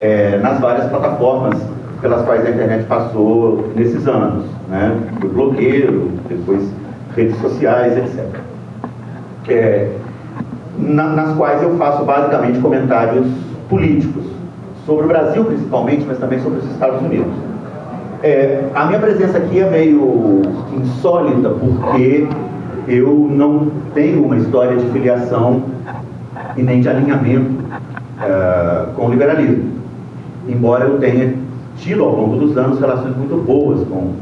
nas várias plataformas pelas quais a internet passou nesses anos, né? Do blogueiro, depois redes sociais, etc. Nas quais eu faço basicamente comentários políticos, sobre o Brasil principalmente, mas também sobre os Estados Unidos. A minha presença aqui é meio insólita, porque eu não tenho uma história de filiação e nem de alinhamento com o liberalismo, embora eu tenha tido ao longo dos anos relações muito boas com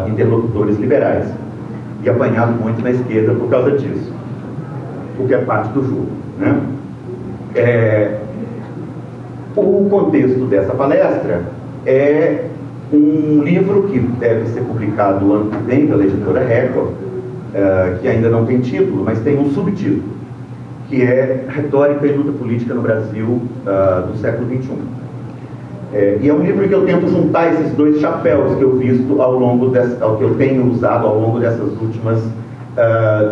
interlocutores liberais e apanhado muito na esquerda por causa disso, o que é parte do jogo, né? O contexto dessa palestra é um livro que deve ser publicado o ano que vem pela editora Record, que ainda não tem título, mas tem um subtítulo, que é Retórica e Luta Política no Brasil do século XXI. E é um livro em que eu tento juntar esses dois chapéus que eu visto que eu tenho usado ao longo dessas últimas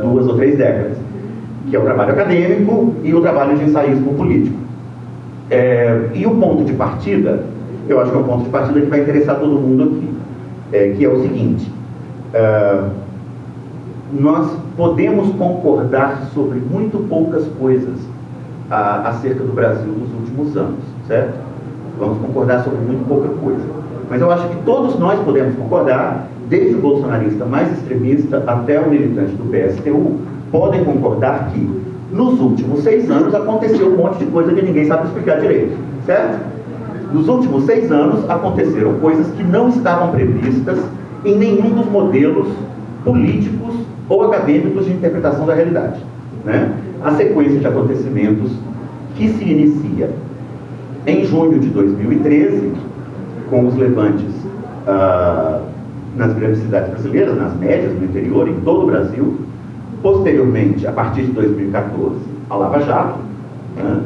2 ou 3 décadas, que é o trabalho acadêmico e o trabalho de ensaísmo político. E o ponto de partida, eu acho que é um ponto de partida que vai interessar todo mundo aqui, que é o seguinte: nós podemos concordar sobre muito poucas coisas acerca do Brasil nos últimos anos, certo? Vamos concordar sobre muito pouca coisa. Mas eu acho que todos nós podemos concordar, desde o bolsonarista mais extremista até o militante do PSTU, podem concordar que nos últimos 6 anos aconteceu um monte de coisa que ninguém sabe explicar direito, certo? Nos últimos 6 anos aconteceram coisas que não estavam previstas em nenhum dos modelos políticos ou acadêmicos de interpretação da realidade, né? A sequência de acontecimentos que se inicia em junho de 2013, com os levantes nas grandes cidades brasileiras, nas médias, no interior, em todo o Brasil. Posteriormente, a partir de 2014, a Lava Jato, né?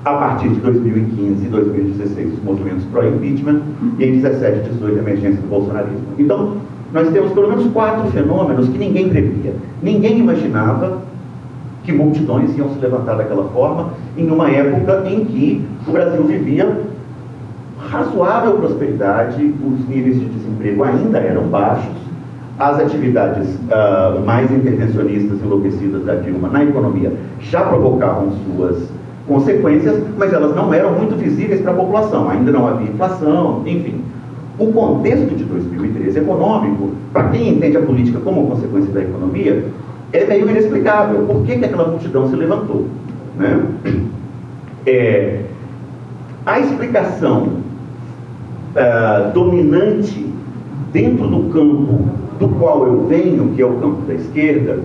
A partir de 2015 e 2016, os movimentos pró-impeachment, e em 17 e 18, a emergência do bolsonarismo. Então, nós temos pelo menos 4 fenômenos que ninguém previa. Ninguém imaginava que multidões iam se levantar daquela forma em uma época em que o Brasil vivia razoável prosperidade, os níveis de desemprego ainda eram baixos, as atividades mais intervencionistas e enlouquecidas da Dilma na economia já provocavam suas consequências, mas elas não eram muito visíveis para a população, ainda não havia inflação, enfim. O contexto de 2013 econômico, para quem entende a política como consequência da economia, é meio inexplicável. Por que aquela multidão se levantou, né? A explicação dominante dentro do campo do qual eu venho, que é o campo da esquerda,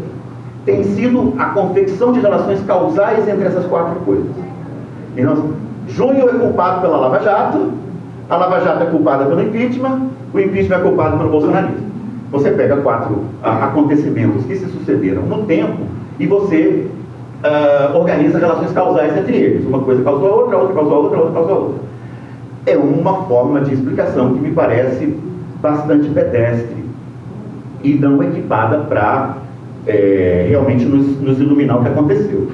tem sido a confecção de relações causais entre essas 4 coisas. Então, junho é culpado pela Lava Jato, a Lava Jato é culpada pelo impeachment, o impeachment é culpado pelo bolsonarismo. Você pega 4 acontecimentos que se sucederam no tempo e você organiza relações causais entre eles. Uma coisa causou a outra, outra causou a outra, outra causou a outra. É uma forma de explicação que me parece bastante pedestre e não equipada para realmente nos iluminar o que aconteceu.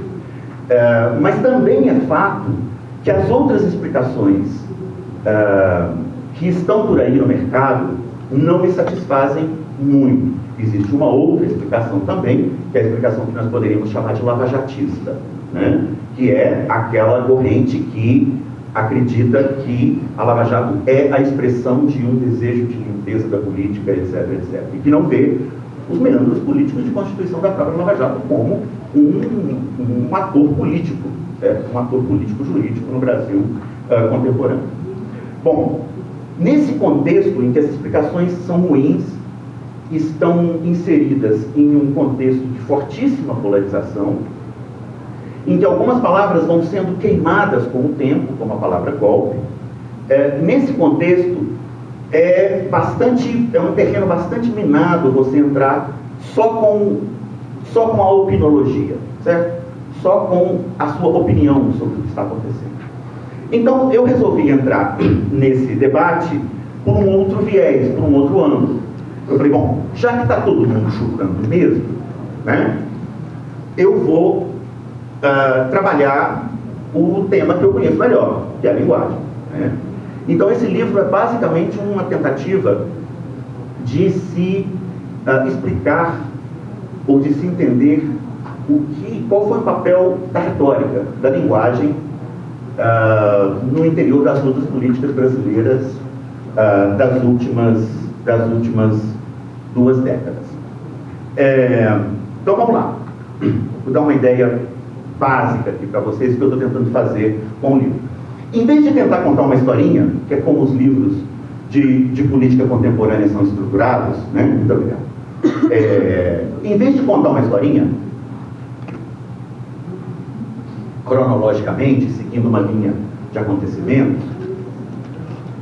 Mas também é fato que as outras explicações que estão por aí no mercado não me satisfazem muito. Existe uma outra explicação também, que é a explicação que nós poderíamos chamar de lavajatista, né? Que é aquela corrente que acredita que a Lava Jato é a expressão de um desejo de limpeza da política, etc, etc. E que não vê os meandros políticos de constituição da própria Lava Jato como um ator político, certo? Um ator político-jurídico no Brasil contemporâneo. Bom, nesse contexto em que as explicações são ruins, estão inseridas em um contexto de fortíssima polarização, em que algumas palavras vão sendo queimadas com o tempo, como a palavra golpe. Nesse contexto, é um terreno bastante minado você entrar só com a opinologia, certo? Só com a sua opinião sobre o que está acontecendo. Então, eu resolvi entrar nesse debate por um outro viés, por um outro ângulo. Eu falei, bom, já que está todo mundo chutando mesmo, né, eu vou trabalhar o tema que eu conheço melhor, que é a linguagem. né? Então esse livro é basicamente uma tentativa de se explicar ou de se entender qual foi o papel da retórica, da linguagem no interior das lutas políticas brasileiras das últimas 2 décadas. Então vamos lá, vou dar uma ideia básica aqui para vocês que eu estou tentando fazer com o livro. Em vez de tentar contar uma historinha, que é como os livros de política contemporânea são estruturados, né? Muito obrigado. Em vez de contar uma historinha, cronologicamente, seguindo uma linha de acontecimentos,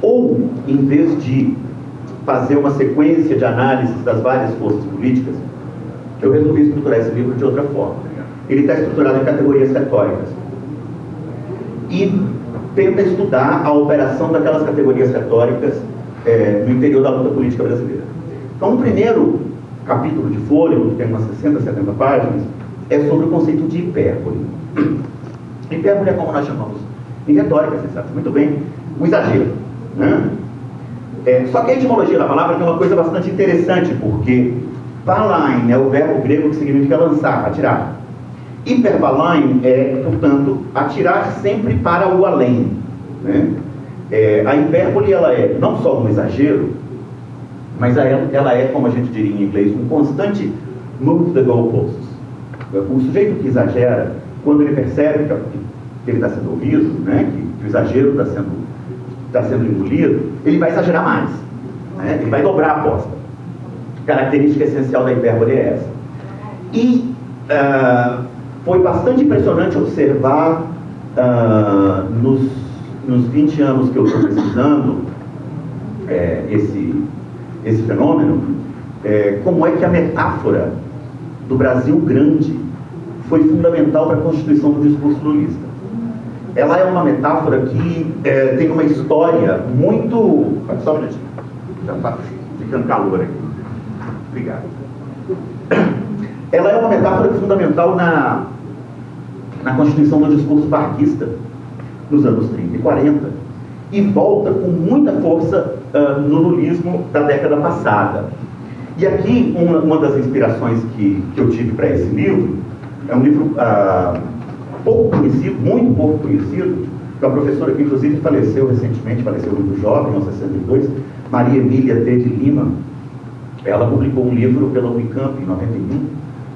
ou em vez de fazer uma sequência de análises das várias forças políticas, eu resolvi estruturar esse livro de outra forma. Ele está estruturado em categorias retóricas e tenta estudar a operação daquelas categorias retóricas no interior da luta política brasileira. Então, o primeiro capítulo de fôlego, que tem umas 60, 70 páginas, é sobre o conceito de hipérbole. Hipérbole é como nós chamamos em retórica, você sabe muito bem, o exagero, né? Só que a etimologia da palavra tem uma coisa bastante interessante, porque balain é o verbo grego que significa lançar, atirar. Hiperbalain é, portanto, atirar sempre para o além, né? A hipérbole, ela é não só um exagero, mas ela é, como a gente diria em inglês, um constante move the goalposts. O sujeito que exagera, quando ele percebe que ele está sendo ouvido, né, que o exagero está sendo engolido, ele vai exagerar mais, né? Ele vai dobrar a aposta. A característica essencial da hipérbole é essa. E foi bastante impressionante observar nos 20 anos que eu estou pesquisando esse fenômeno, como é que a metáfora do Brasil grande foi fundamental para a constituição do discurso lulista. Ela é uma metáfora que tem uma história muito... Só um minutinho, já está ficando calor aqui. Obrigado. Ela é uma metáfora fundamental na constituição do discurso varguista nos anos 30 e 40 e volta com muita força no lulismo da década passada. E aqui, uma das inspirações que eu tive para esse livro é um livro pouco conhecido, muito pouco conhecido, de uma professora que inclusive faleceu recentemente, faleceu muito jovem, aos 62, Maria Emília T. de Lima. Ela publicou um livro pela Unicamp em 91,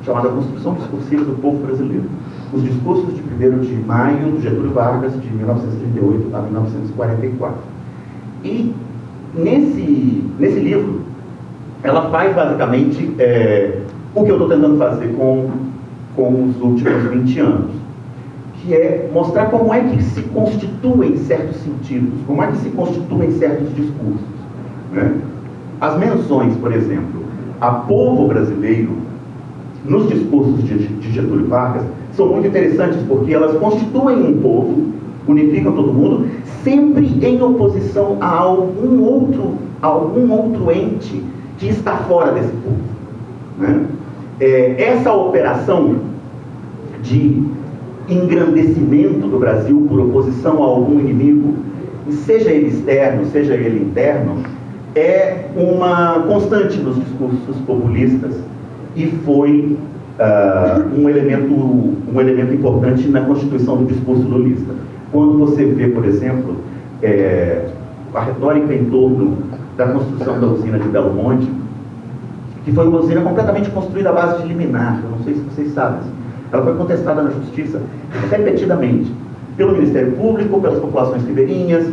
chamado A Construção Discursiva do Povo Brasileiro. Os discursos de 1º de maio do Getúlio Vargas, de 1938 a 1944. E nesse livro, ela faz basicamente o que eu estou tentando fazer com os últimos 20 anos, que é mostrar como é que se constituem certos sentidos, como é que se constituem certos discursos, né? As menções, por exemplo, a povo brasileiro nos discursos de Getúlio Vargas são muito interessantes, porque elas constituem um povo, unificam todo mundo, sempre em oposição a algum outro ente que está fora desse povo, né? Essa operação de engrandecimento do Brasil por oposição a algum inimigo, seja ele externo, seja ele interno, é uma constante nos discursos populistas e foi um elemento importante na constituição do discurso lulista. Quando você vê, por exemplo, a retórica em torno da construção da usina de Belo Monte, que foi uma usina completamente construída à base de liminar, eu não sei se vocês sabem, ela foi contestada na justiça repetidamente, pelo Ministério Público, pelas populações ribeirinhas,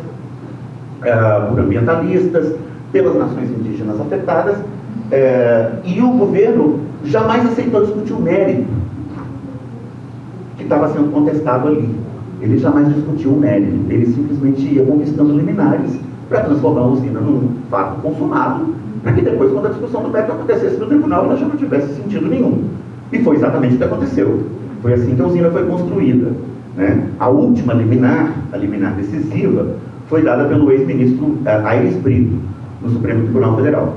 por ambientalistas, pelas nações indígenas afetadas, e o governo jamais aceitou discutir o mérito que estava sendo contestado ali. Ele jamais discutiu o mérito, ele simplesmente ia conquistando liminares para transformar a usina num fato consumado, para que depois, quando a discussão do mérito acontecesse no tribunal, ela já não tivesse sentido nenhum. E foi exatamente o que aconteceu. Foi assim que a usina foi construída, né? A última liminar, a liminar decisiva, foi dada pelo ex-ministro Aires Brito, no Supremo Tribunal Federal.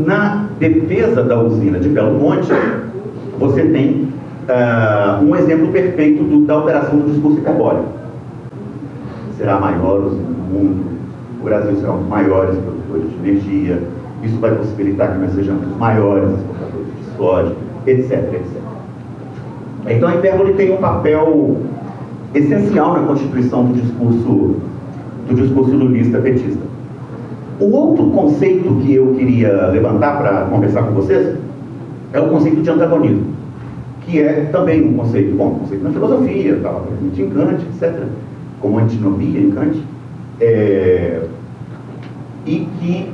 Na defesa da usina de Belo Monte, você tem um exemplo perfeito da operação do discurso hiperbólico. será maior no mundo, o Brasil será um dos maiores produtores de energia, isso vai possibilitar que nós sejamos os maiores exportadores de soja, etc, etc. Então a hipérbole tem um papel essencial na constituição do discurso lulista petista. O outro conceito que eu queria levantar para conversar com vocês é o conceito de antagonismo, que é também um conceito, bom, um conceito na filosofia, estava presente em Kant, etc., como antinomia em Kant, e que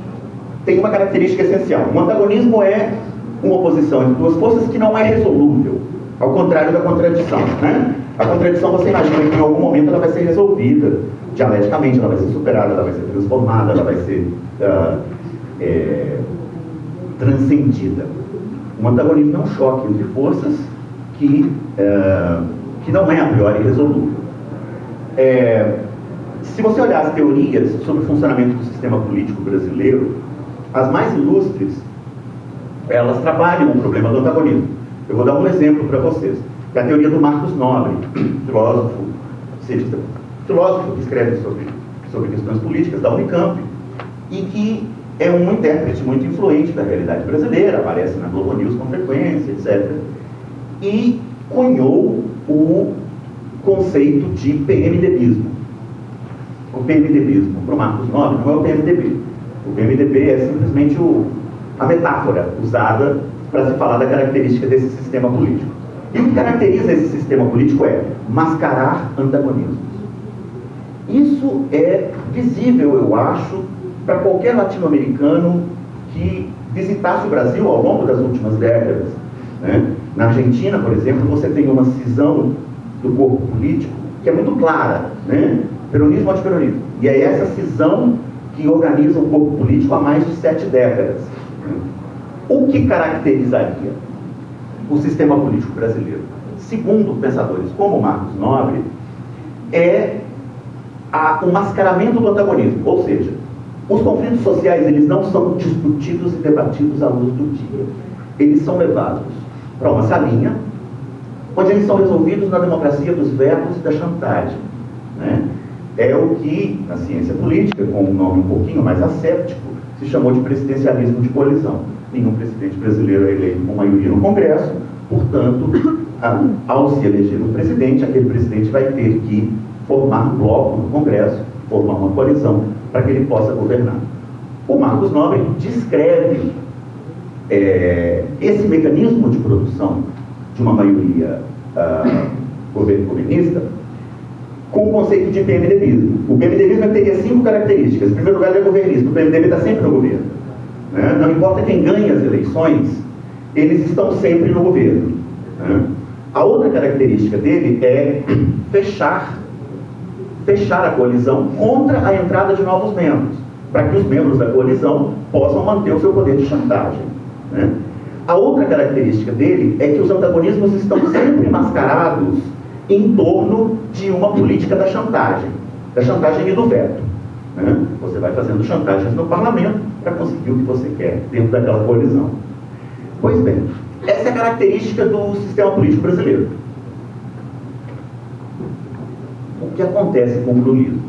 tem uma característica essencial. O antagonismo é uma oposição entre duas forças que não é resolúvel, ao contrário da contradição, né? A contradição, você imagina que em algum momento ela vai ser resolvida, dialeticamente, ela vai ser superada, ela vai ser transformada, ela vai ser transcendida. O antagonismo é um choque entre forças que não é a priori resolúvel. Se você olhar as teorias sobre o funcionamento do sistema político brasileiro, as mais ilustres, elas trabalham o problema do antagonismo. Eu vou dar um exemplo para vocês, que é a teoria do Marcos Nobre, filósofo que escreve sobre questões políticas da Unicamp, e que é um intérprete muito influente da realidade brasileira, aparece na Globo News com frequência, etc. E cunhou o conceito de PMDBismo. O PMDBismo, para o Marcos Nobre, não é o PMDB. O PMDB é simplesmente a metáfora usada para se falar da característica desse sistema político. E o que caracteriza esse sistema político é mascarar antagonismos. Isso é visível, eu acho, para qualquer latino-americano que visitasse o Brasil ao longo das últimas décadas, né? Na Argentina, por exemplo, você tem uma cisão do corpo político que é muito clara, né? Peronismo ou antiperonismo. E é essa cisão que organiza o corpo político há mais de 7 décadas. O que caracterizaria o sistema político brasileiro, segundo pensadores como Marcos Nobre, é o mascaramento do antagonismo, ou seja, os conflitos sociais, eles não são discutidos e debatidos à luz do dia. Eles são levados para uma salinha, onde eles são resolvidos na democracia dos verbos e da chantagem, né? É o que, na ciência política, com um nome um pouquinho mais asséptico, se chamou de presidencialismo de coalizão. Nenhum presidente brasileiro é eleito com maioria no Congresso, portanto, ao se eleger um presidente, aquele presidente vai ter que formar um bloco no Congresso, formar uma coalizão, para que ele possa governar. O Marcos Nobre descreve esse mecanismo de produção de uma maioria governista com o conceito de PMDBismo. O PMDBismo teria 5 características. Em primeiro lugar, ele é governista. O PMDB está sempre no governo, né? Não importa quem ganha as eleições, eles estão sempre no governo, né? A outra característica dele é fechar a coalizão contra a entrada de novos membros, para que os membros da coalizão possam manter o seu poder de chantagem, né? A outra característica dele é que os antagonismos estão sempre mascarados em torno de uma política da chantagem e do veto, né? Você vai fazendo chantagens no parlamento para conseguir o que você quer dentro daquela coalizão. Pois bem, essa é a característica do sistema político brasileiro. O que acontece com o lulismo?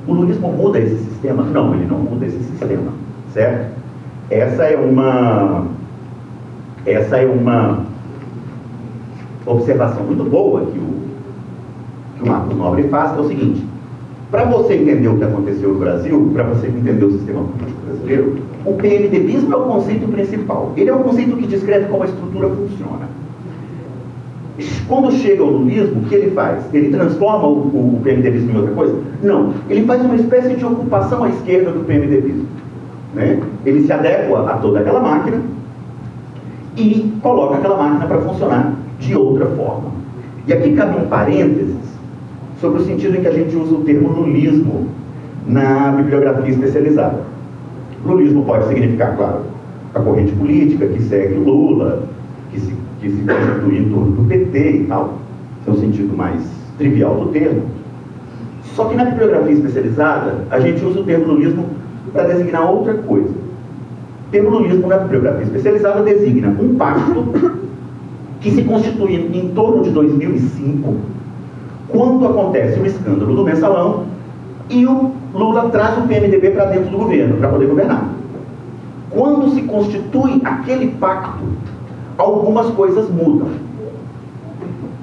O lulismo muda esse sistema? Não, ele não muda esse sistema, certo? Essa é uma observação muito boa que o Marcos Nobre faz, que é o seguinte: para você entender o que aconteceu no Brasil, para você entender o sistema político brasileiro, o PMDBismo é o conceito principal. Ele é o conceito que descreve como a estrutura funciona. Quando chega o lulismo, o que ele faz? Ele transforma o PMDBismo em outra coisa? Não. Ele faz uma espécie de ocupação à esquerda do PMDBismo, né? Ele se adequa a toda aquela máquina e coloca aquela máquina para funcionar de outra forma. E aqui cabe um parênteses sobre o sentido em que a gente usa o termo lulismo na bibliografia especializada. Lulismo pode significar, claro, a corrente política que segue o Lula, que se constitui em torno do PT e tal. Esse é o sentido mais trivial do termo. Só que na bibliografia especializada, a gente usa o termo lulismo para designar outra coisa. O termo lulismo na bibliografia especializada designa um pacto que se constitui em torno de 2005, quando acontece o escândalo do Mensalão e o Lula traz o PMDB para dentro do governo, para poder governar. Quando se constitui aquele pacto, algumas coisas mudam.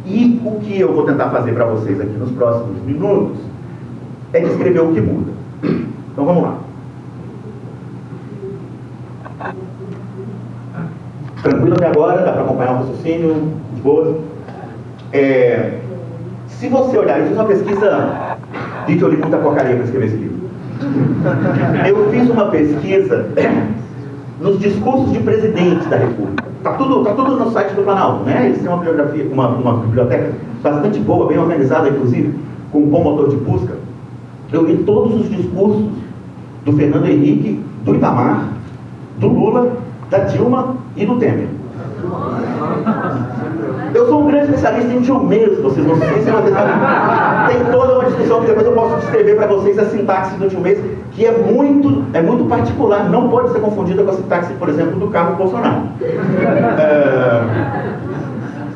E o que eu vou tentar fazer para vocês aqui nos próximos minutos é descrever o que muda. Então vamos lá. Tranquilo até agora? Dá para acompanhar o raciocínio? De boa? Se você olhar, eu fiz uma pesquisa, eu li muita porcaria para escrever esse livro. Eu fiz uma pesquisa nos discursos de presidentes da República. Tá tudo no site do Planalto, né? Eles têm uma bibliografia, uma biblioteca bastante boa, bem organizada, inclusive, com um bom motor de busca. Eu li todos os discursos do Fernando Henrique, do Itamar, do Lula, da Dilma e do Temer. Eu sou um grande especialista em Dilmês, vocês não sei se vocês sabem. Tem toda uma discussão que depois eu posso descrever para vocês a sintaxe do Dilmês, que é muito particular, não pode ser confundida com a sintaxe, por exemplo, do Carlos Bolsonaro.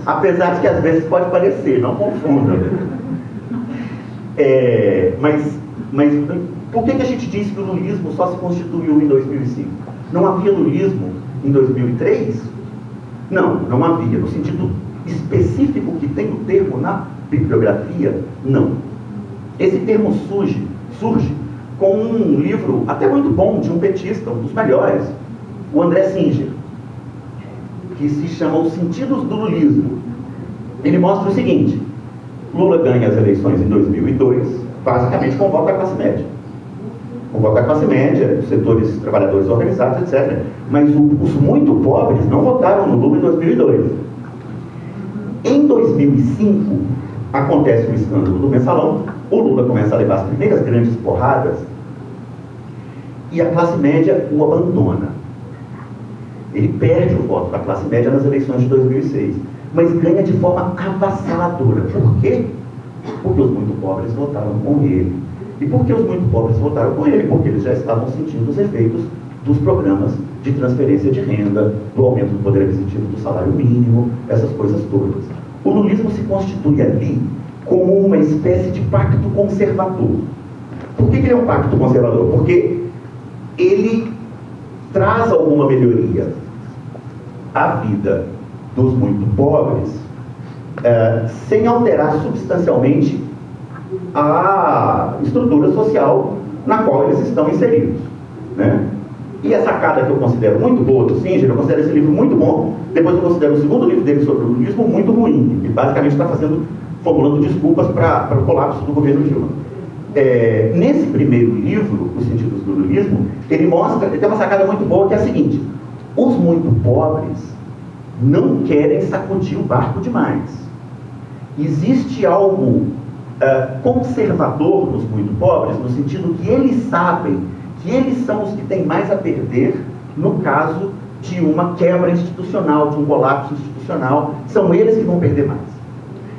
Apesar de que às vezes pode parecer, não confunda. Mas por que a gente diz que o lulismo só se constituiu em 2005? Não havia lulismo em 2003? Não havia. No sentido específico que tem o termo na bibliografia, não. Esse termo surge com um livro até muito bom, de um petista, um dos melhores, o André Singer, que se chama Os Sentidos do Lulismo. Ele mostra o seguinte: Lula ganha as eleições em 2002, basicamente com o voto da classe média. Com o voto da classe média, os setores trabalhadores organizados, etc. Mas os muito pobres não votaram no Lula em 2002. Em 2005, acontece o escândalo do Mensalão, o Lula começa a levar as primeiras grandes porradas e a classe média o abandona. Ele perde o voto da classe média nas eleições de 2006, mas ganha de forma avassaladora. Por quê? Porque os muito pobres votaram com ele. E por que os muito pobres votaram com ele? Porque eles já estavam sentindo os efeitos dos programas de transferência de renda, do aumento do poder aquisitivo do salário mínimo, essas coisas todas. O lulismo se constitui ali como uma espécie de pacto conservador. Por que ele é um pacto conservador? Porque ele traz alguma melhoria à vida dos muito pobres, sem alterar substancialmente a estrutura social na qual eles estão inseridos, né? E a sacada que eu considero muito boa do Singer, eu considero esse livro muito bom, depois eu considero o segundo livro dele sobre o lulismo muito ruim, que basicamente está formulando desculpas para o colapso do governo Dilma. Nesse primeiro livro, Os Sentidos do Lulismo, ele tem uma sacada muito boa, que é a seguinte: os muito pobres não querem sacudir o barco demais. Existe algo conservador nos muito pobres, no sentido que eles sabem que eles são os que têm mais a perder no caso de uma quebra institucional, de um colapso institucional. São eles que vão perder mais.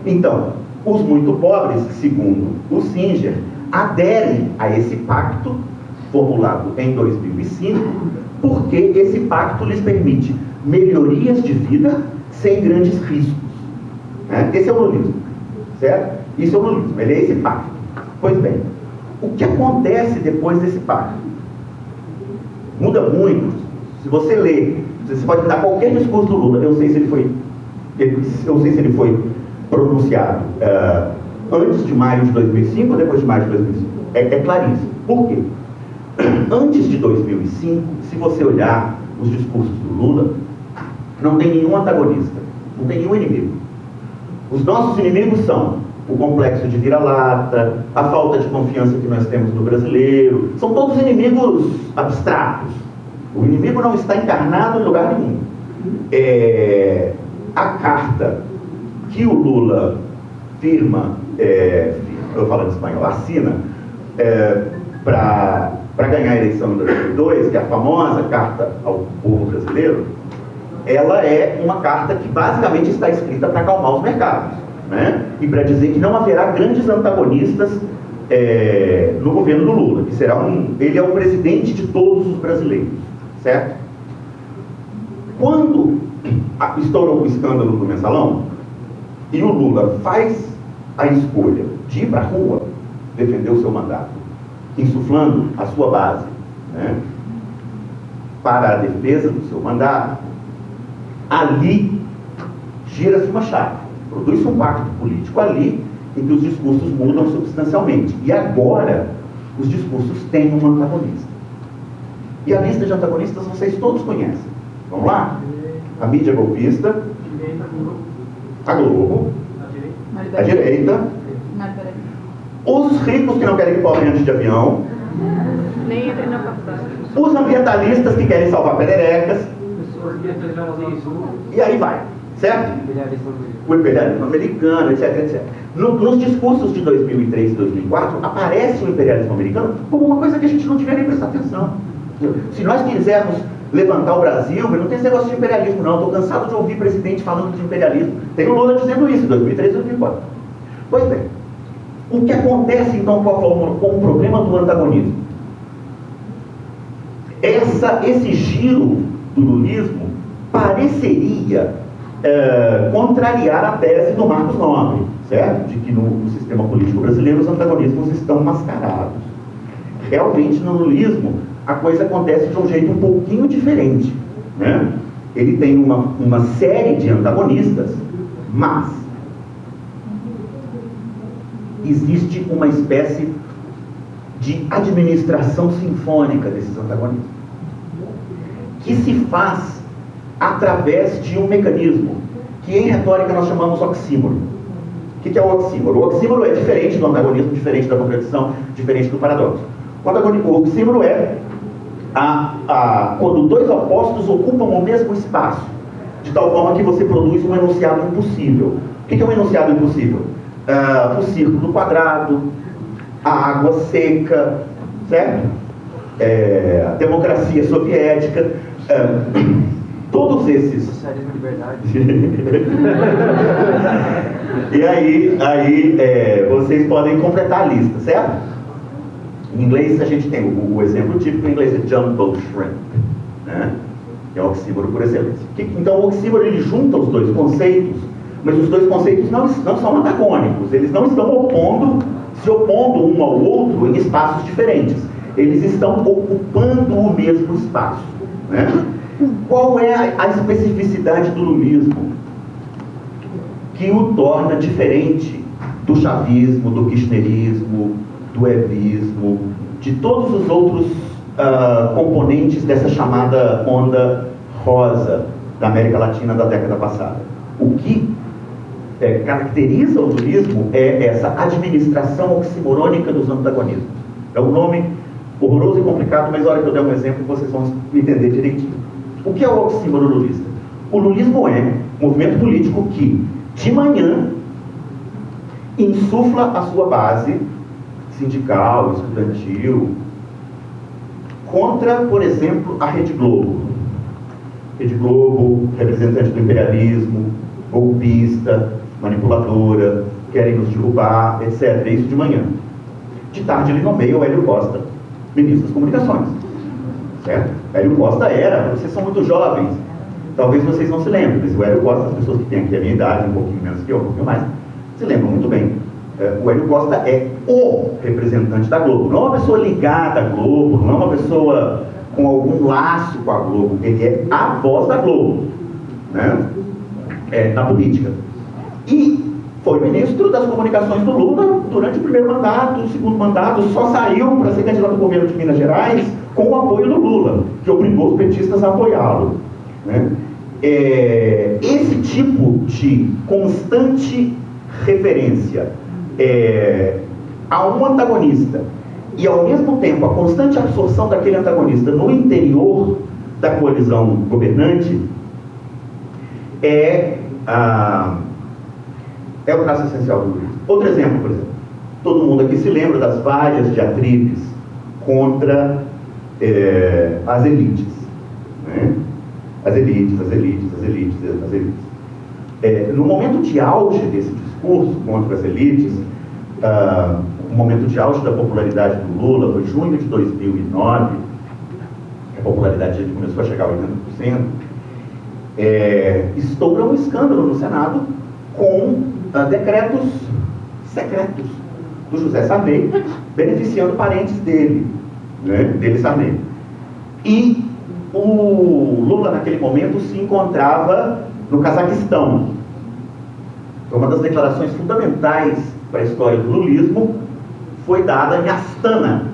Então, os muito pobres, segundo o Singer, aderem a esse pacto formulado em 2005, porque esse pacto lhes permite melhorias de vida sem grandes riscos. Esse é o lulismo, certo? Isso é o lulismo, ele é esse pacto. Pois bem, o que acontece depois desse pacto? Muda muito. Se você ler, você pode dar qualquer discurso do Lula, eu sei se ele foi pronunciado antes de maio de 2005 ou depois de maio de 2005. É claríssimo. Por quê? Antes de 2005, se você olhar os discursos do Lula, não tem nenhum antagonista, não tem nenhum inimigo. Os nossos inimigos são o complexo de vira-lata, a falta de confiança que nós temos no brasileiro. São todos inimigos abstratos. O inimigo não está encarnado em lugar nenhum. A carta que o Lula firma, eu falo em espanhol, assina, para ganhar a eleição em 2002, que é a famosa carta ao povo brasileiro, ela é uma carta que basicamente está escrita para acalmar os mercados, né? E para dizer que não haverá grandes antagonistas no governo do Lula, que ele é o presidente de todos os brasileiros, certo? Quando estourou o escândalo do Mensalão, e o Lula faz a escolha de ir para a rua defender o seu mandato, insuflando a sua base, né, para a defesa do seu mandato, ali gira-se uma chave, produz-se um pacto político ali em que os discursos mudam substancialmente. E agora, os discursos têm um antagonista. E a lista de antagonistas vocês todos conhecem. Vamos lá? A mídia golpista, a Globo, a direita, os ricos que não querem que pobre ande de avião, nem entre na faculdade, os ambientalistas que querem salvar pererecas, e aí vai, certo? O imperialismo americano, etc, etc. Nos discursos de 2003 e 2004, aparece o imperialismo americano como uma coisa que a gente não devia nem prestar atenção. Se nós quisermos levantar o Brasil, não tem esse negócio de imperialismo não, estou cansado de ouvir presidente falando de imperialismo. Tem o Lula dizendo isso em 2003 e 2004. Pois bem, o que acontece então com o problema do antagonismo? Esse giro do lulismo pareceria contrariar a tese do Marcos Nobre, certo? De que no sistema político brasileiro os antagonismos estão mascarados. Realmente no lulismo a coisa acontece de um jeito um pouquinho diferente, né? Ele tem uma série de antagonistas, mas existe uma espécie de administração sinfônica desses antagonismos, que se faz através de um mecanismo que em retórica nós chamamos oxímoro. O que é o oxímoro? O oxímoro é diferente do antagonismo, diferente da contradição, diferente do paradoxo. O oxímoro é quando dois opostos ocupam o mesmo espaço, de tal forma que você produz um enunciado impossível. O que é um enunciado impossível? O círculo quadrado, a água seca, certo? A democracia soviética, todos esses. Socialismo e liberdade. E aí vocês podem completar a lista, certo? Em inglês a gente tem o exemplo típico em inglês é jumbo shrimp, né? Que é o oxímoro por excelência. Então o oxímoro ele junta os dois conceitos, mas os dois conceitos não são antagônicos, eles não estão se opondo um ao outro em espaços diferentes, eles estão ocupando o mesmo espaço, né? Qual é a especificidade do lulismo que o torna diferente do chavismo, do kirchnerismo, do evismo, de todos os outros componentes dessa chamada onda rosa da América Latina da década passada? O que caracteriza o lulismo é essa administração oximorônica dos antagonismos. É um nome horroroso e complicado, mas na hora que eu der um exemplo vocês vão entender direitinho. O que é o oxímoro lulista? O lulismo é um movimento político que, de manhã, insufla a sua base sindical, estudantil, contra, por exemplo, a Rede Globo. Rede Globo, representante do imperialismo, golpista, manipuladora, querem nos derrubar, etc. É isso de manhã. De tarde ele nomeia o Hélio Costa, ministro das Comunicações. Certo? Hélio Costa vocês são muito jovens, talvez vocês não se lembrem, mas o Hélio Costa, as pessoas que têm aqui a minha idade, um pouquinho menos que eu, um pouquinho mais, se lembram muito bem. O Hélio Costa é o representante da Globo, não é uma pessoa ligada à Globo, não é uma pessoa com algum laço com a Globo, ele é a voz da Globo, né? Na política. E foi ministro das comunicações do Lula durante o primeiro mandato, o segundo mandato, só saiu para ser candidato ao governo de Minas Gerais com o apoio do Lula, que obrigou os petistas a apoiá-lo, né? Esse tipo de constante referência a um antagonista e ao mesmo tempo a constante absorção daquele antagonista no interior da coalizão governante é o traço essencial do lulismo. Outro exemplo, por exemplo, todo mundo aqui se lembra das várias diatribes contra as elites, né? As elites. No momento de auge desse discurso contra as elites, o momento de auge da popularidade do Lula foi junho de 2009, a popularidade dele começou a chegar a 80%, estoura um escândalo no Senado com decretos secretos do José Sarney, beneficiando parentes dele, né, dele Sarney. E o Lula, naquele momento, se encontrava no Cazaquistão. Uma das declarações fundamentais para a história do lulismo foi dada em Astana,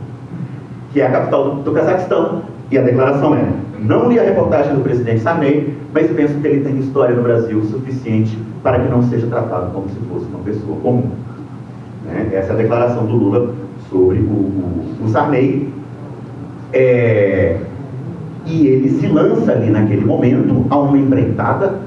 que é a capital do Cazaquistão. E a declaração é: não li a reportagem do presidente Sarney, mas penso que ele tem história no Brasil o suficiente para que não seja tratado como se fosse uma pessoa comum. Né? Essa é a declaração do Lula sobre o Sarney. E ele se lança ali naquele momento a uma empreitada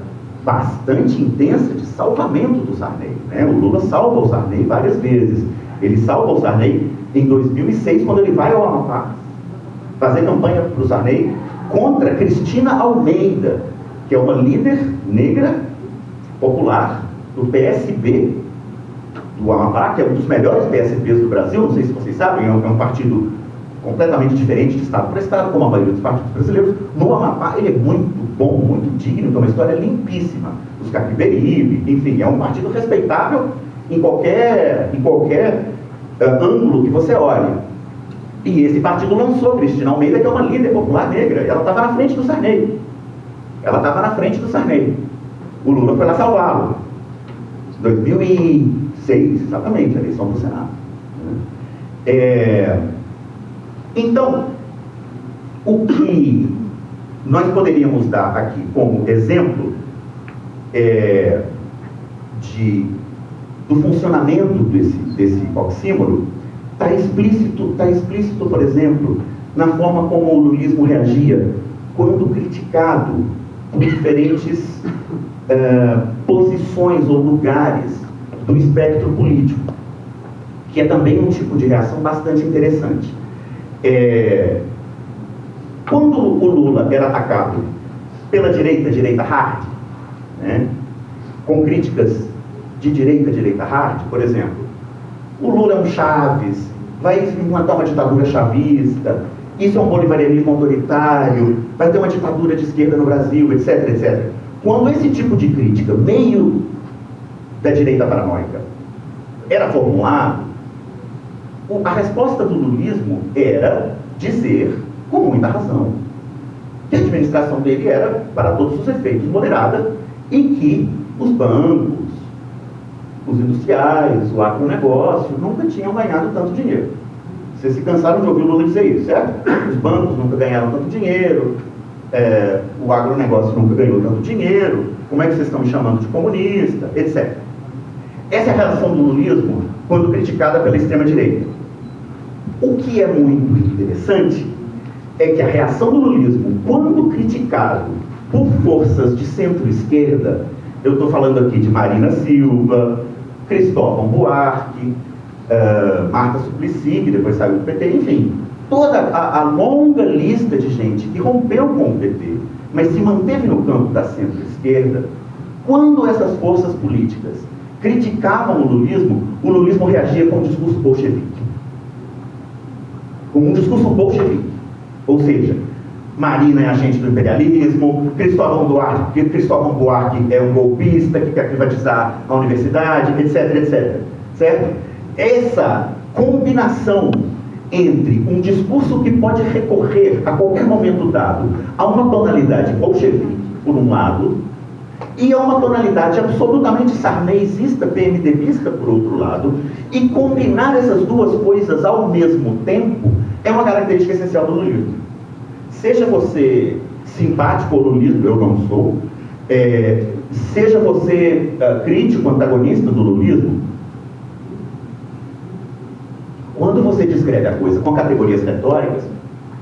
bastante intensa de salvamento do Sarney. Né? O Lula salva o Sarney várias vezes. Ele salva o Sarney em 2006, quando ele vai ao Amapá fazer campanha para o Sarney contra Cristina Almeida, que é uma líder negra popular do PSB do Amapá, que é um dos melhores PSBs do Brasil. Não sei se vocês sabem, é um partido completamente diferente de estado para estado, como a maioria dos partidos brasileiros. No Amapá ele é muito bom, muito digno, tem uma história limpíssima. Os Caquiberibe, enfim, é um partido respeitável em qualquer ângulo que você olhe. E esse partido lançou Cristina Almeida, que é uma líder popular negra. Ela estava na frente do Sarney. O Lula foi lá salvá-lo. 2006, exatamente, a eleição do Senado. Então, o que nós poderíamos dar aqui como exemplo do funcionamento desse oxímoro está explícito, por exemplo, na forma como o lulismo reagia quando criticado por diferentes posições ou lugares do espectro político, que é também um tipo de reação bastante interessante. Quando o Lula era atacado pela direita hard, né, com críticas de direita hard, por exemplo, o Lula é um Chaves, vai implantar uma ditadura chavista, isso é um bolivarianismo autoritário, vai ter uma ditadura de esquerda no Brasil, etc, etc. Quando esse tipo de crítica, meio da direita paranoica, era formulado, a resposta do lulismo era dizer, com muita razão, que a administração dele era, para todos os efeitos, moderada e que os bancos, os industriais, o agronegócio nunca tinham ganhado tanto dinheiro. Vocês se cansaram de ouvir o Lula dizer isso, certo? Os bancos nunca ganharam tanto dinheiro, o agronegócio nunca ganhou tanto dinheiro, como é que vocês estão me chamando de comunista, etc. Essa é a reação do lulismo quando criticada pela extrema-direita. O que é muito interessante é que a reação do lulismo, quando criticado por forças de centro-esquerda, eu estou falando aqui de Marina Silva, Cristóvão Buarque, Marta Suplicy, que depois saiu do PT, enfim, toda a longa lista de gente que rompeu com o PT, mas se manteve no campo da centro-esquerda, quando essas forças políticas criticavam o lulismo reagia com um discurso bolchevique. Com um discurso bolchevique. Ou seja, Marina é agente do imperialismo, Cristóvão Buarque é um golpista que quer privatizar a universidade, etc, etc. Certo? Essa combinação entre um discurso que pode recorrer a qualquer momento dado a uma tonalidade bolchevique, por um lado, e a uma tonalidade absolutamente sarneizista, PMDBista, por outro lado, e combinar essas duas coisas ao mesmo tempo é uma característica essencial do lulismo. Seja você simpático ao lulismo, eu não sou, seja você crítico, antagonista do lulismo, quando você descreve a coisa com categorias retóricas,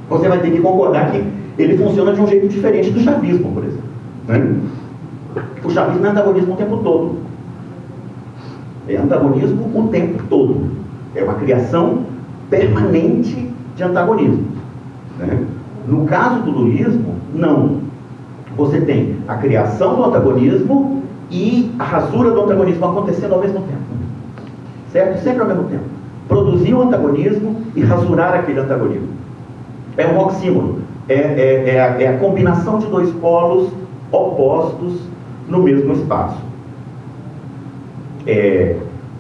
você vai ter que concordar que ele funciona de um jeito diferente do chavismo, por exemplo. Né? O chavismo é antagonismo o tempo todo. É antagonismo o tempo todo. É uma criação permanente de antagonismo. Né? No caso do lulismo, não. Você tem a criação do antagonismo e a rasura do antagonismo acontecendo ao mesmo tempo. Certo? Sempre ao mesmo tempo. Produzir o antagonismo e rasurar aquele antagonismo. É um oxímoro. É a combinação de dois polos opostos no mesmo espaço.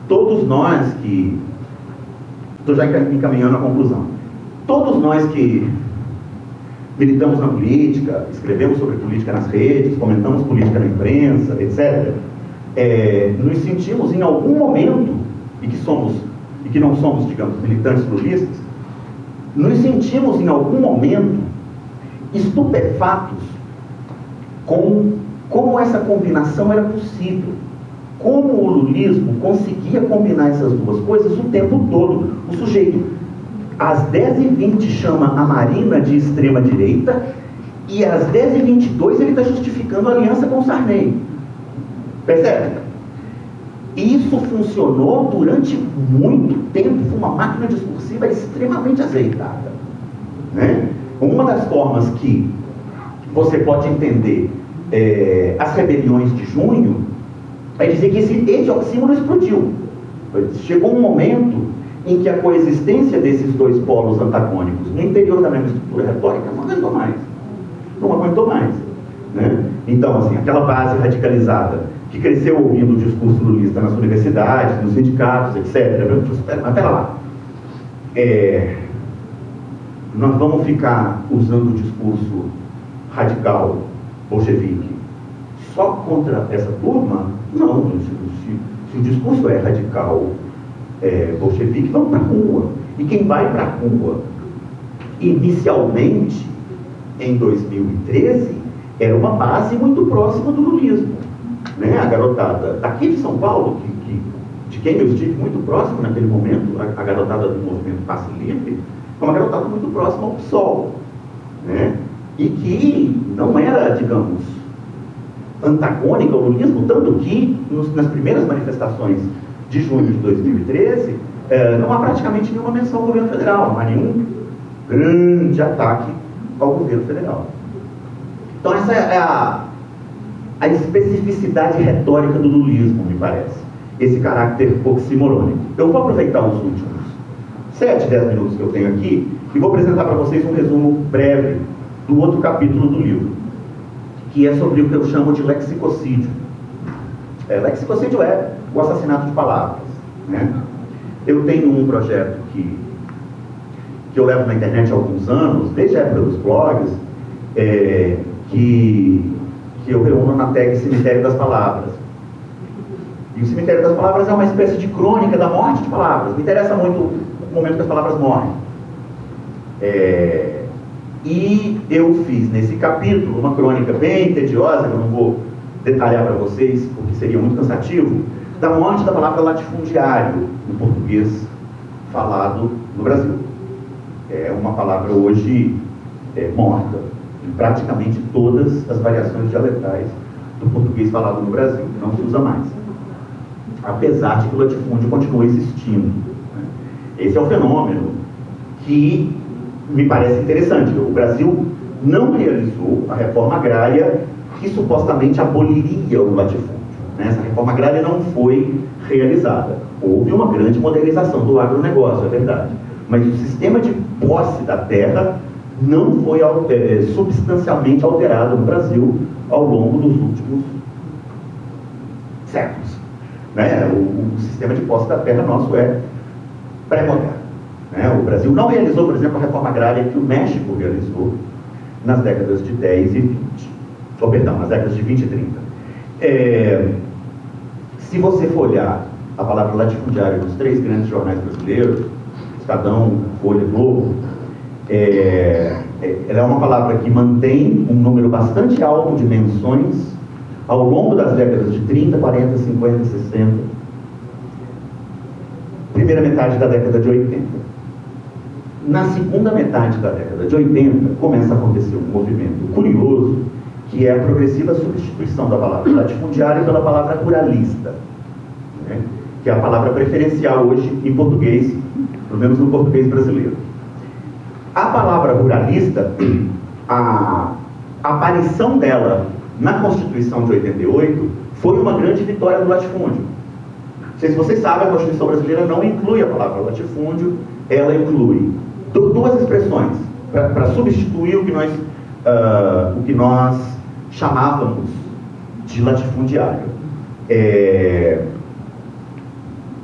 todos nós que... Estou já encaminhando a conclusão. Todos nós que militamos na política, escrevemos sobre política nas redes, comentamos política na imprensa, etc., nos sentimos em algum momento, e que não somos, digamos, militantes lulistas, nos sentimos em algum momento estupefatos com como essa combinação era possível, como o lulismo conseguia combinar essas duas coisas o tempo todo. O sujeito, às 10h20, chama a Marina de extrema-direita, e às 10h22 ele está justificando a aliança com o Sarney. Percebe? Isso funcionou durante muito tempo, foi uma máquina discursiva extremamente azeitada, né? Uma das formas que você pode entender as rebeliões de junho é dizer que esse oxímoron explodiu. Chegou um momento em que a coexistência desses dois polos antagônicos no interior da mesma estrutura retórica não aguentou mais. Não aguentou mais, né? Então, assim, aquela base radicalizada que cresceu ouvindo o discurso lulista nas universidades, nos sindicatos, etc. Mas pera lá. Nós vamos ficar usando o discurso radical bolchevique só contra essa turma? Não. Se o discurso é radical bolchevique, vamos para a rua. E quem vai para a rua, inicialmente, em 2013, era uma base muito próxima do lulismo, né? A garotada daqui de São Paulo, de quem eu estive muito próximo naquele momento, a garotada do movimento Passe Livre, foi uma garotada muito próxima ao PSOL, né? E que não era, digamos, antagônica ao lulismo, tanto que nas primeiras manifestações de junho de 2013, não há praticamente nenhuma menção ao governo federal, não há nenhum grande ataque ao governo federal. Então essa é a especificidade retórica do lulismo, me parece, esse caráter oximorônico. Eu vou aproveitar os últimos 7, 10 minutos que eu tenho aqui e vou apresentar para vocês um resumo breve do outro capítulo do livro, que é sobre o que eu chamo de lexicocídio. Lexicocídio é o assassinato de palavras, né? Eu tenho um projeto que eu levo na internet há alguns anos, desde a época dos blogs, que eu reúno na tag Cemitério das Palavras. E o Cemitério das Palavras é uma espécie de crônica da morte de palavras. Me interessa muito o momento que as palavras morrem. E eu fiz nesse capítulo uma crônica bem tediosa, que eu não vou detalhar para vocês, porque seria muito cansativo, da morte da palavra latifundiário, no português falado no Brasil. É uma palavra hoje morta em praticamente todas as variações dialetais do português falado no Brasil, não se usa mais, apesar de que o latifúndio continua existindo, né? Esse é o fenômeno que me parece interessante. O Brasil não realizou a reforma agrária que supostamente aboliria o latifúndio, né? Essa reforma agrária não foi realizada. Houve uma grande modernização do agronegócio, é verdade, mas o sistema de posse da terra não foi substancialmente alterado no Brasil ao longo dos últimos séculos, né? O sistema de posse da terra nosso é pré-moderno, né? O Brasil não realizou, por exemplo, a reforma agrária que o México realizou nas décadas de 10 e 20. Nas décadas de 20 e 30. Se você for olhar a palavra latifundiário nos 3 grandes jornais brasileiros, Estadão, Folha, Globo, ela é uma palavra que mantém um número bastante alto de menções ao longo das décadas de 30, 40, 50, 60, primeira metade da década de 80. Na segunda metade da década de 80, começa a acontecer um movimento curioso, que é a progressiva substituição da palavra latifundiário pela palavra ruralista, né? Que é a palavra preferencial hoje em português, pelo menos no português brasileiro. A palavra ruralista, a aparição dela na Constituição de 88 foi uma grande vitória do latifúndio. Não sei se vocês sabem, a Constituição brasileira não inclui a palavra latifúndio, ela inclui duas expressões para substituir o que nós chamávamos de latifundiário.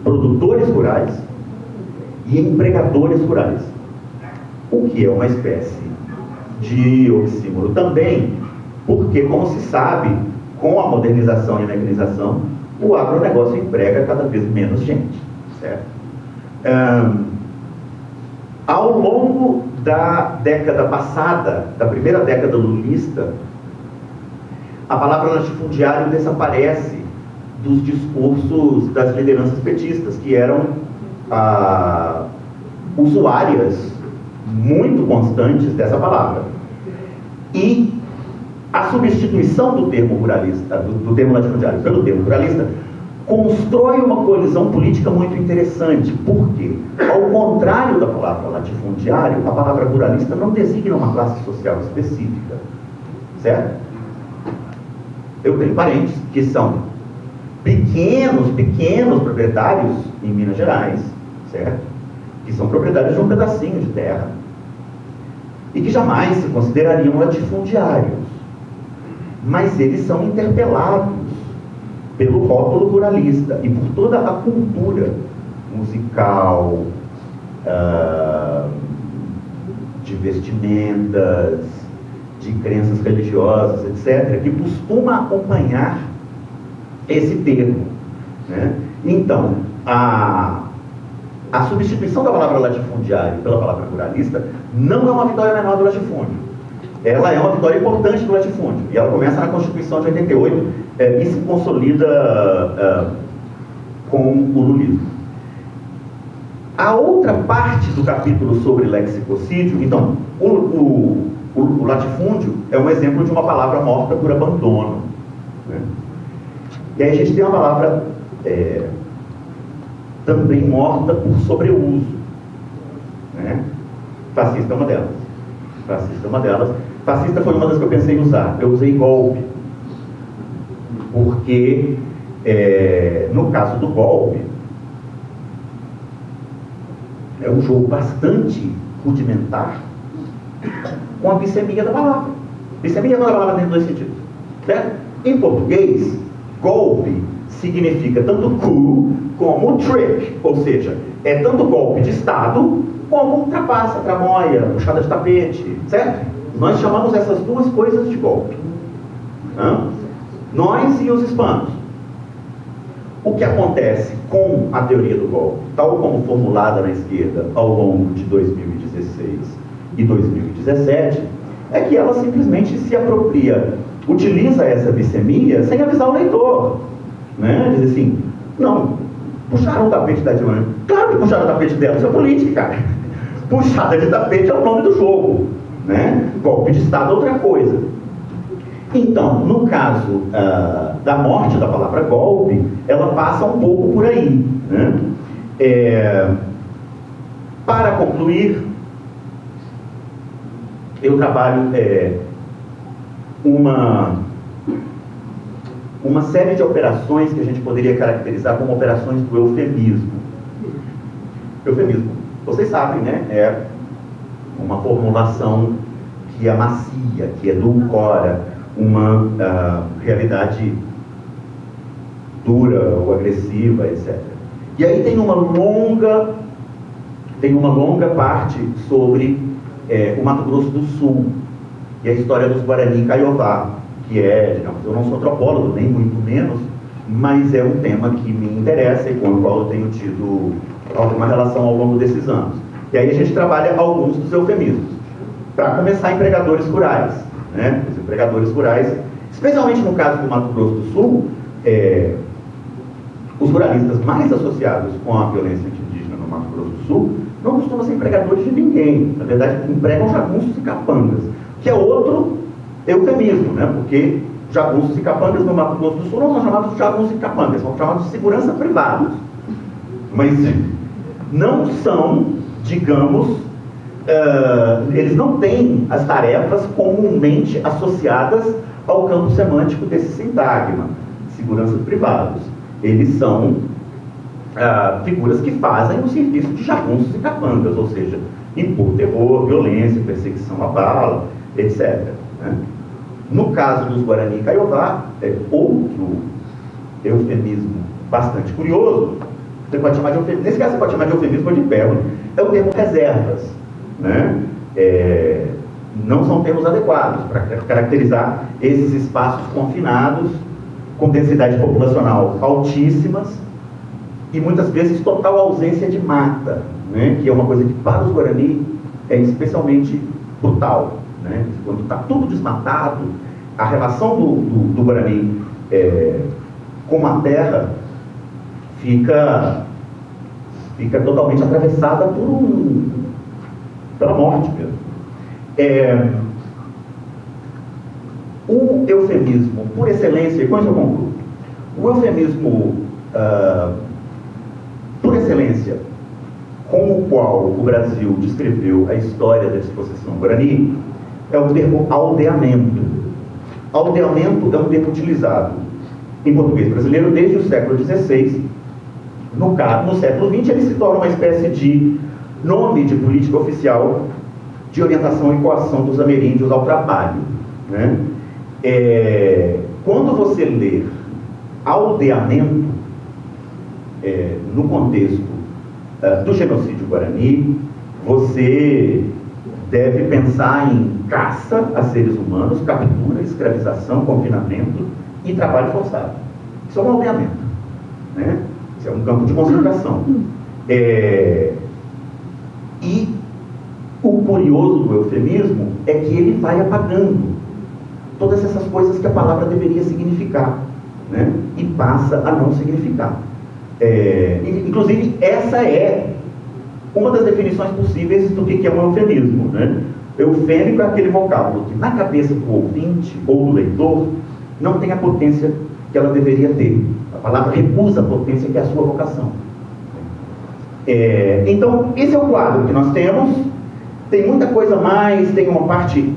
produtores rurais e empregadores rurais, o que é uma espécie de oxímoro também, porque, como se sabe, com a modernização e a mecanização, o agronegócio emprega cada vez menos gente, certo? Ao longo da década passada, da primeira década lulista, a palavra latifundiário desaparece dos discursos das lideranças petistas, que eram usuárias muito constantes dessa palavra. E a substituição do termo ruralista, do termo latifundiário pelo termo ruralista, constrói uma colisão política muito interessante, porque, ao contrário da palavra latifundiário, a palavra ruralista não designa uma classe social específica, certo? Eu tenho parentes que são pequenos proprietários em Minas Gerais, certo? Que são proprietários de um pedacinho de terra e que jamais se considerariam latifundiários, mas eles são interpelados pelo rótulo ruralista e por toda a cultura musical, de vestimentas, de crenças religiosas, etc., que costuma acompanhar esse termo, né? Então, a substituição da palavra latifundiário pela palavra ruralista não é uma vitória menor do latifúndio. Ela é uma vitória importante do latifúndio. E ela começa na Constituição de 88 e se consolida com o lulismo. A outra parte do capítulo sobre lexicocídio, então, o latifúndio é um exemplo de uma palavra morta por abandono, né? E aí a gente tem uma palavra também morta por sobreuso, né? Fascista é uma delas. Fascista foi uma das que eu pensei em usar. Eu usei golpe, porque no caso do golpe é um jogo bastante rudimentar com a bissemia da palavra. Bissemia da palavra tem dois sentidos, certo? Em português, golpe significa tanto coup como trick, ou seja, é tanto golpe de Estado como trapaça, tramóia, puxada de tapete, certo? Nós chamamos essas duas coisas de golpe. Nós e os hispanos. O que acontece com a teoria do golpe, tal como formulada na esquerda ao longo de 2016 e 2017, é que ela simplesmente se apropria, utiliza essa bissemia sem avisar o leitor, né? Diz assim, não, puxaram o tapete da Dilma. Claro que puxaram o tapete dela, isso é política, cara. Puxada de tapete é o nome do jogo, né? Golpe de Estado é outra coisa. Então, no caso da morte da palavra golpe, ela passa um pouco por aí, né? Para concluir, eu trabalho uma série de operações que a gente poderia caracterizar como operações do eufemismo. Eufemismo, vocês sabem, né? É uma formulação que amacia, que edulcora uma realidade dura ou agressiva, etc. E aí tem uma longa parte sobre o Mato Grosso do Sul e a história dos Guarani Kaiowá, que digamos, eu não sou antropólogo, nem muito menos, mas é um tema que me interessa e com o qual eu tenho tido alguma relação ao longo desses anos. E aí a gente trabalha alguns dos eufemismos. Para começar, empregadores rurais, né? Os empregadores rurais, especialmente no caso do Mato Grosso do Sul, os ruralistas mais associados com a violência anti-indígena no Mato Grosso do Sul não costumam ser empregadores de ninguém. Na verdade, empregam jagunços e capangas, que é outro eufemismo, né? Porque jagunços e capangas no Mato Grosso do Sul não são chamados de jagunços e capangas, são chamados de segurança privados. Mas não são, digamos, eles não têm as tarefas comumente associadas ao campo semântico desse sintagma, seguranças privados. Eles são figuras que fazem o serviço de jagunços e capangas, ou seja, impor terror, violência, perseguição à bala, etc. Né? No caso dos Guarani Kaiowá, outro eufemismo bastante curioso Você pode chamar de eufemismo. Nesse caso, você pode chamar de eufemismo ou de hipérbole. É o termo reservas, né? Não são termos adequados para caracterizar esses espaços confinados, com densidade populacional altíssimas e muitas vezes total ausência de mata, né? Que é uma coisa que para os Guarani é especialmente brutal, né? Quando está tudo desmatado, a relação do Guarani com a terra fica totalmente atravessada pela morte mesmo. O eufemismo, por excelência, e com isso eu concluo, o eufemismo, por excelência, com o qual o Brasil descreveu a história da dispossessão Guarani, é o termo aldeamento. Aldeamento é um termo utilizado em português brasileiro desde o século XVI. No século XX, ele se torna uma espécie de nome de política oficial de orientação e coação dos ameríndios ao trabalho, né? Quando você lê aldeamento no contexto do genocídio Guarani, você deve pensar em caça a seres humanos, captura, escravização, confinamento e trabalho forçado. Isso é um aldeamento, né? Isso é um campo de concentração. E o curioso do eufemismo é que ele vai apagando todas essas coisas que a palavra deveria significar, né? E passa a não significar. Inclusive, essa é uma das definições possíveis do que é um eufemismo, né? Eufêmico é aquele vocábulo que na cabeça do ouvinte ou do leitor não tem a potência que ela deveria ter. A palavra recusa a potência que é a sua vocação. Então, esse é o quadro que nós temos. Tem muita coisa mais, tem uma parte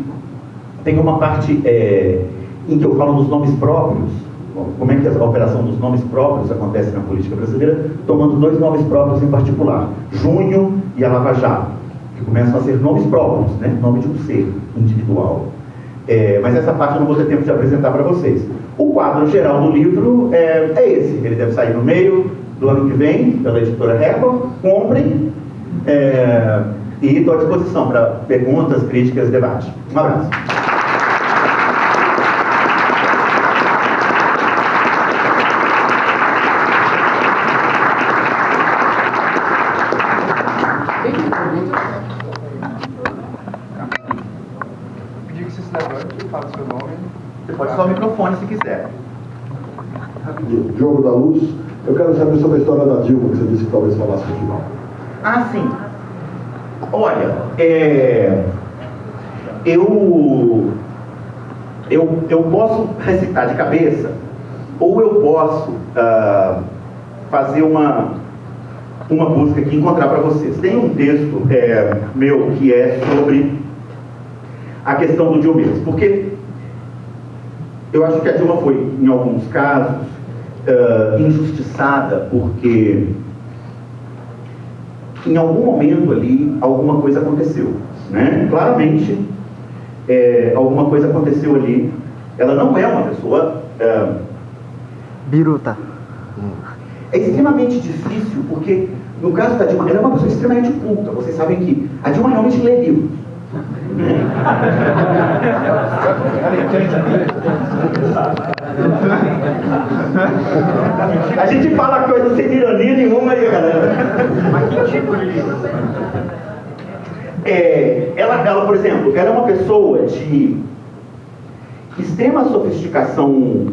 em que eu falo dos nomes próprios. Como é que a operação dos nomes próprios acontece na política brasileira, tomando dois nomes próprios em particular, Junho e a Lava Jato, que começam a ser nomes próprios, né? Nome de um ser individual. Mas essa parte eu não vou ter tempo de apresentar para vocês. O quadro geral do livro é esse. Ele deve sair no meio do ano que vem, pela editora Record. Comprem. E estou à disposição para perguntas, críticas, debate. Um abraço. Pedir que você se levante e fale seu nome. Você pode só o microfone se quiser. Rapidinho. Diogo da Luz. Eu quero saber sobre a história da Dilma, que você disse que talvez falasse no final. Ah, sim. Olha, eu posso recitar de cabeça, ou eu posso fazer uma busca aqui e encontrar para vocês. Tem um texto meu que é sobre a questão do dilmismo, porque eu acho que a Dilma foi, em alguns casos, injustiçada, porque em algum momento ali, alguma coisa aconteceu, né? Claramente, alguma coisa aconteceu ali. Ela não é uma pessoa... Biruta. É extremamente difícil, porque, no caso da Dilma, ela é uma pessoa extremamente culta. Vocês sabem que a Dilma realmente lê livros. A gente fala coisa sem ironia nenhuma aí, galera. Mas que tipo de livro? Ela, por exemplo, ela é uma pessoa de extrema sofisticação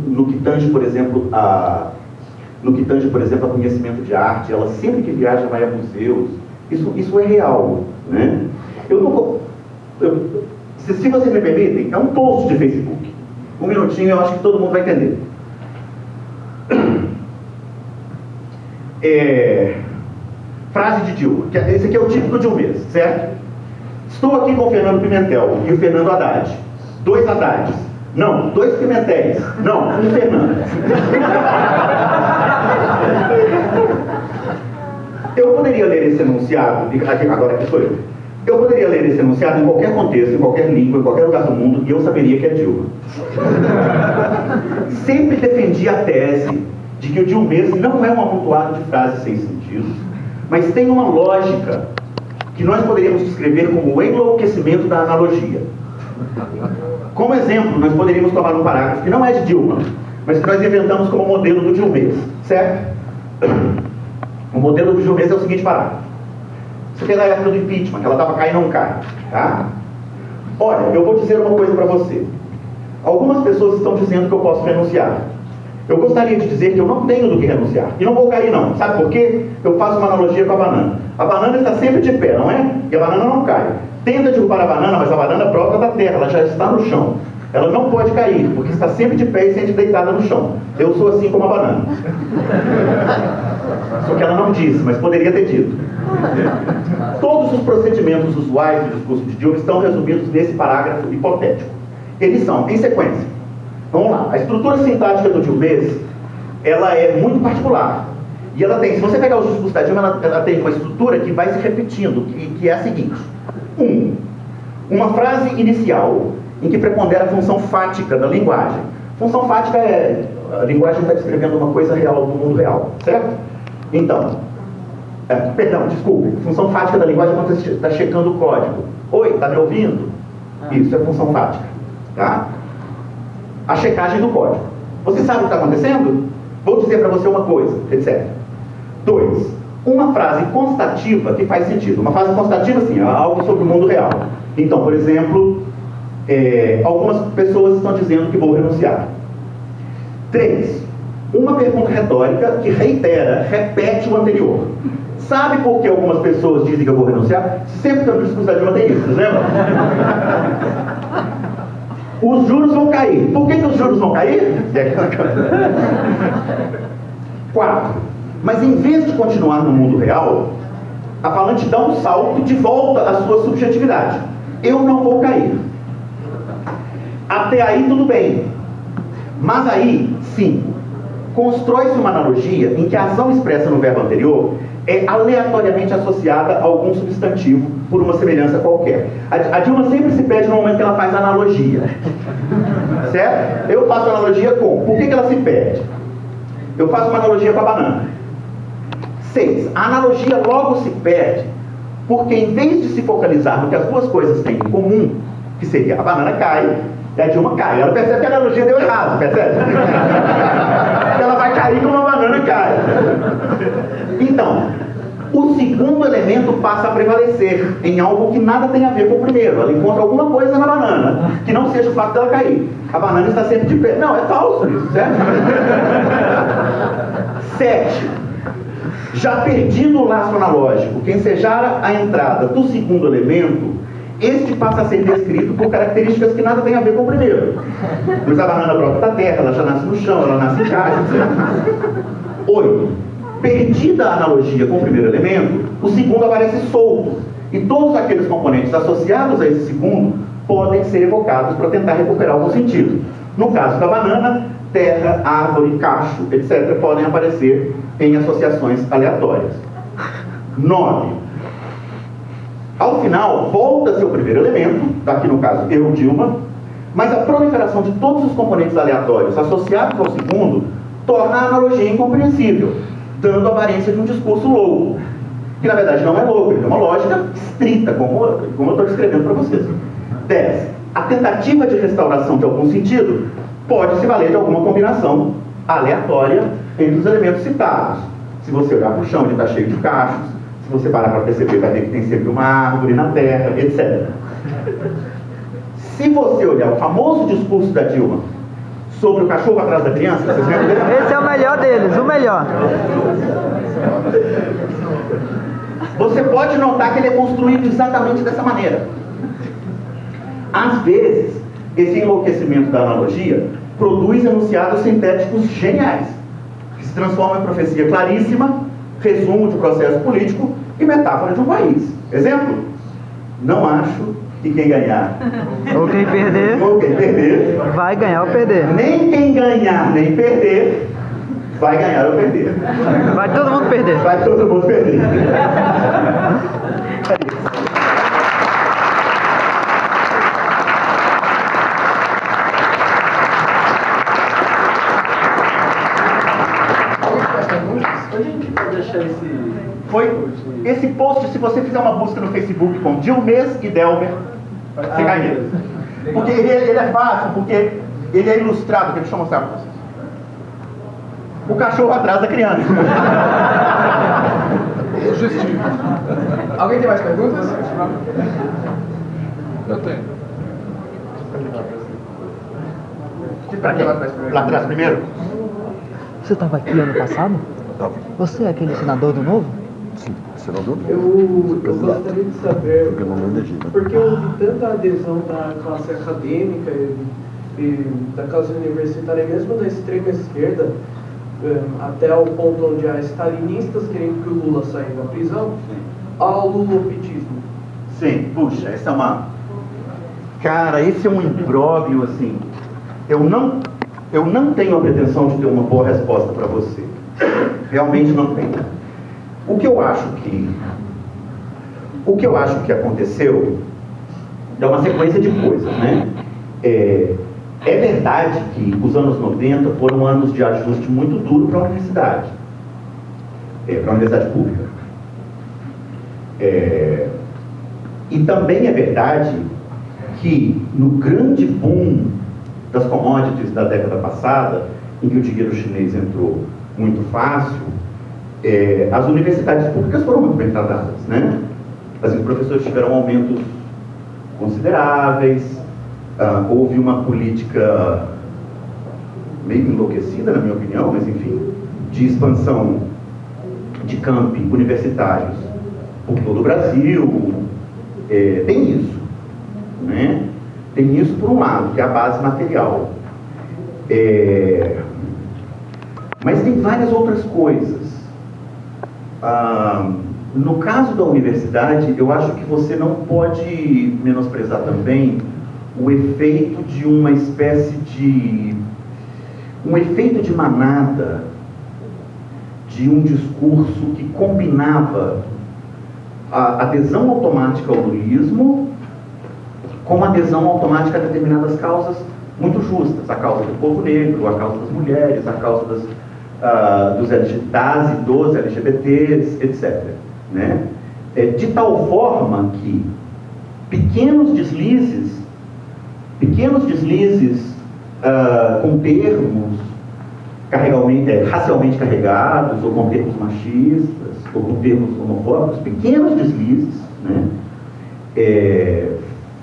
no que tange, por exemplo, a conhecimento de arte. Ela sempre que viaja vai a museus. Isso é real, né? Se vocês me permitem, é um post de Facebook. Um minutinho, eu acho que todo mundo vai entender. Frase de Dilma. Esse aqui é o típico dilmês, certo? Estou aqui com o Fernando Pimentel e o Fernando Haddad. 2 Haddades. Não, 2 Pimentéis. Não, um Fernando. Eu poderia ler esse enunciado, agora que sou eu. Eu poderia ler esse enunciado em qualquer contexto, em qualquer língua, em qualquer lugar do mundo, e eu saberia que é Dilma. Sempre defendi a tese de que o Dilmês não é um amontoado de frases sem sentido, mas tem uma lógica que nós poderíamos descrever como o enlouquecimento da analogia. Como exemplo, nós poderíamos tomar um parágrafo que não é de Dilma, mas que nós inventamos como modelo do Dilmês, certo? O modelo do Dilmês é o seguinte parágrafo. Isso aqui é da época do impeachment, que ela estava cai e não cai, tá? Olha, eu vou dizer uma coisa para você. Algumas pessoas estão dizendo que eu posso renunciar. Eu gostaria de dizer que eu não tenho do que renunciar. E não vou cair não. Sabe por quê? Eu faço uma analogia com a banana. A banana está sempre de pé, não é? E a banana não cai. Tenta derrubar a banana, mas a banana brota da terra, ela já está no chão. Ela não pode cair, porque está sempre de pé e sempre deitada no chão. Eu sou assim como a banana. Só que ela não disse, mas poderia ter dito. Todos os procedimentos usuais do discurso de Dilma estão resumidos nesse parágrafo hipotético. Eles são, em sequência. Vamos lá. A estrutura sintática do Dilmês, ela é muito particular. E ela tem, se você pegar os discursos da Dilma, ela tem uma estrutura que vai se repetindo, que é a seguinte. Uma frase inicial em que prepondera a função fática da linguagem. Função fática é, a linguagem está descrevendo uma coisa real do mundo real, certo? Então, função fática da linguagem é quando você está checando o código. Oi, está me ouvindo? Isso é função fática, tá? A checagem do código. Você sabe o que está acontecendo? Vou dizer para você uma coisa, etc. 2. Uma frase constativa que faz sentido. Uma frase constativa, assim, é algo sobre o mundo real. Então, por exemplo, algumas pessoas estão dizendo que vou renunciar. 3. Uma pergunta retórica que repete o anterior. Sabe por que algumas pessoas dizem que eu vou renunciar? Sempre que eu discurso da Dilma tem isso, vocês lembram? Os juros vão cair. Por que os juros vão cair? 4. Mas em vez de continuar no mundo real, a falante dá um salto de volta à sua subjetividade. Eu não vou cair. Até aí tudo bem. Mas aí, 5. Constrói-se uma analogia em que a ação expressa no verbo anterior é aleatoriamente associada a algum substantivo por uma semelhança qualquer. A Dilma sempre se perde no momento que ela faz analogia. Certo? Eu faço analogia com. Por que ela se perde? Eu faço uma analogia com a banana. 6. A analogia logo se perde porque, em vez de se focalizar no que as duas coisas têm em comum, que seria a banana cai e a Dilma cai, ela percebe que a analogia deu errado, percebe? Que ela vai cair como a banana cai. Então, o segundo elemento passa a prevalecer em algo que nada tem a ver com o primeiro. Ela encontra alguma coisa na banana que não seja o fato dela cair. A banana está sempre de pé. Não, é falso isso, certo? 7. Já perdido o laço analógico que ensejara a entrada do segundo elemento, este passa a ser descrito por características que nada tem a ver com o primeiro. Pois a banana brota da terra, ela já nasce no chão, ela nasce em caixa, etc. 8. Perdida a analogia com o primeiro elemento, o segundo aparece solto. E todos aqueles componentes associados a esse segundo podem ser evocados para tentar recuperar algum sentido. No caso da banana, terra, árvore, cacho, etc. podem aparecer em associações aleatórias. 9. Ao final, volta-se ao primeiro elemento, aqui no caso eu, Dilma, mas a proliferação de todos os componentes aleatórios associados ao segundo torna a analogia incompreensível, dando a aparência de um discurso louco, que na verdade não é louco, ele tem uma lógica estrita, como eu estou descrevendo para vocês. 10. A tentativa de restauração de algum sentido pode se valer de alguma combinação aleatória entre os elementos citados. Se você olhar para o chão, ele está cheio de cachos. Se você parar para perceber, vai ver que tem sempre uma árvore na terra, etc. Se você olhar o famoso discurso da Dilma sobre o cachorro atrás da criança, vocês lembram dele? Esse é o melhor deles, o melhor. Você pode notar que ele é construído exatamente dessa maneira. Às vezes, esse enlouquecimento da analogia produz enunciados sintéticos geniais, que se transformam em profecia claríssima, resumo de processo político e metáfora de um país. Exemplo? Não acho que quem ganhar Ou quem perder, vai ganhar ou perder. Nem quem ganhar nem perder vai ganhar ou perder. Vai todo mundo perder. Vai todo mundo perder. post, se você fizer uma busca no Facebook com Dilmes e Delmer, você cai nele. Porque ele é fácil, porque ele é ilustrado. Deixa eu mostrar para vocês. O cachorro atrás da criança. Justinho. Alguém tem mais perguntas? Eu tenho. Pra quem? Lá atrás primeiro? Você estava aqui ano passado? Tava. Você é aquele senador do Novo? Sim, senador. Eu gostaria de saber Porque eu não elegi, né? por que houve tanta adesão da classe acadêmica e da classe universitária, mesmo da extrema esquerda, até ao ponto onde há stalinistas querendo que o Lula saia da prisão, ao lulopetismo. Sim, puxa, essa é uma... Cara, esse é um imbróglio, assim. Eu não tenho a pretensão de ter uma boa resposta para você. Realmente não tenho. O que eu acho que aconteceu é uma sequência de coisas, né? É verdade que os anos 90 foram anos de ajuste muito duro para a universidade. Para a universidade pública. E também é verdade que no grande boom das commodities da década passada, em que o dinheiro chinês entrou muito fácil, as universidades públicas foram muito bem tratadas, né? Os professores tiveram aumentos consideráveis, houve uma política meio enlouquecida, na minha opinião, mas enfim, de expansão de campi universitários por todo o Brasil. Tem isso, né? Tem isso por um lado, que é a base material. Mas tem várias outras coisas. No caso da universidade, eu acho que você não pode menosprezar também o efeito de uma espécie de... um efeito de manada de um discurso que combinava a adesão automática ao lulismo com adesão automática a determinadas causas muito justas, a causa do povo negro, a causa das mulheres, a causa das e dos LGBTs, etc. Né? De tal forma que pequenos deslizes com termos racialmente carregados, ou com termos machistas, ou com termos homofóbicos, pequenos deslizes, né?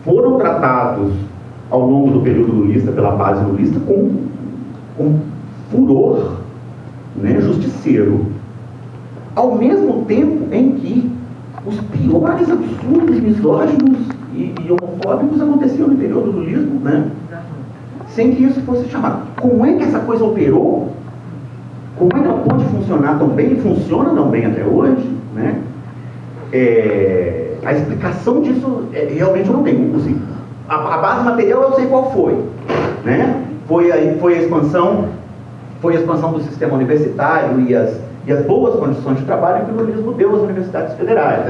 Foram tratados ao longo do período lulista, pela base lulista, com furor, né, justiceiro, ao mesmo tempo em que os piores absurdos misóginos e homofóbicos aconteciam no interior do lulismo, né, sem que isso fosse chamado. Como é que essa coisa operou? Como é que ela pode funcionar tão bem e funciona tão bem até hoje, né? A explicação disso realmente eu não tenho. Assim, a base material eu sei qual foi, né? Foi a expansão do sistema universitário e as boas condições de trabalho que o lulismo deu às universidades federais.